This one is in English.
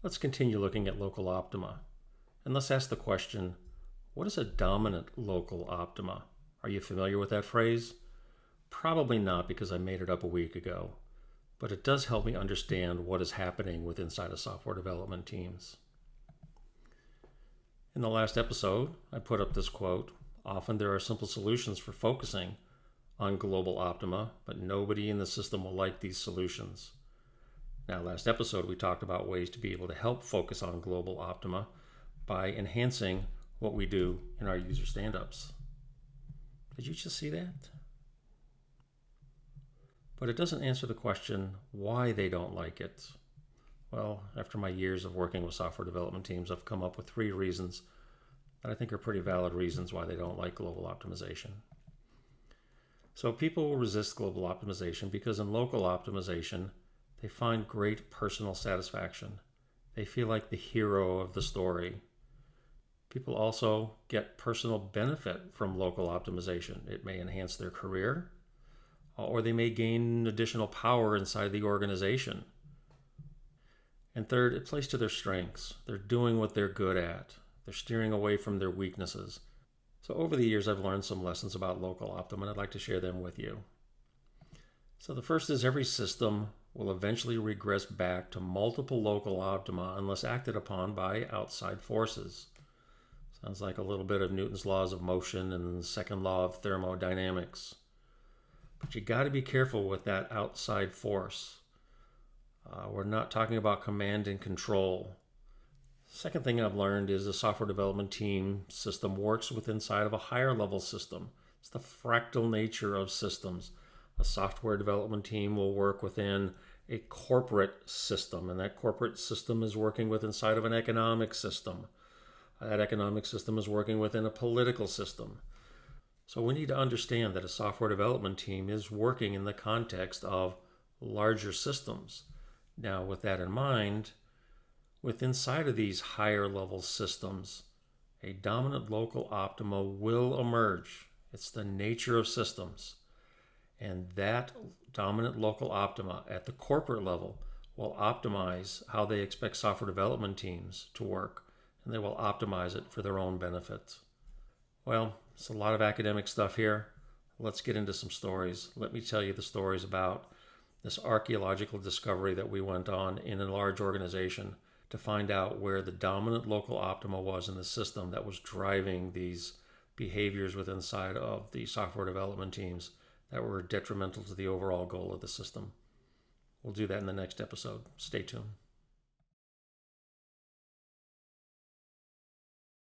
Let's continue looking at local optima. And let's ask the question, what is a dominant local optima? Are you familiar with that phrase? Probably not, because I made it up a week ago, but it does help me understand what is happening with inside of software development teams. In the last episode, I put up this quote, "Often there are simple solutions for focusing on global optima, but nobody in the system will like these solutions." Now, last episode, we talked about ways to be able to help focus on global optima by enhancing what we do in our user stand-ups. Did you just see that? But it doesn't answer the question why they don't like it. Well, after my years of working with software development teams, I've come up with 3 reasons that I think are pretty valid reasons why they don't like global optimization. So people will resist global optimization because in local optimization, they find great personal satisfaction. They feel like the hero of the story. People also get personal benefit from local optimization. It may enhance their career, or they may gain additional power inside the organization. And third, it plays to their strengths. They're doing what they're good at. They're steering away from their weaknesses. So over the years, I've learned some lessons about local optima, and I'd like to share them with you. So the first is every system will eventually regress back to multiple local optima unless acted upon by outside forces. Sounds like a little bit of Newton's laws of motion and the second law of thermodynamics. But you got to be careful with that outside force. We're not talking about command and control. Second thing I've learned is the software development team system works inside of a higher level system. It's the fractal nature of systems. A software development team will work within a corporate system, and that corporate system is working inside of an economic system. That economic system is working within a political system. So we need to understand that a software development team is working in the context of larger systems. Now, with that in mind, inside of these higher level systems, a dominant local optima will emerge. It's the nature of systems. And that dominant local optima at the corporate level will optimize how they expect software development teams to work, and they will optimize it for their own benefit. Well, it's a lot of academic stuff here. Let's get into some stories. Let me tell you the stories about this archaeological discovery that we went on in a large organization to find out where the dominant local optima was in the system that was driving these behaviors inside of the software development teams that were detrimental to the overall goal of the system. We'll do that in the next episode. Stay tuned.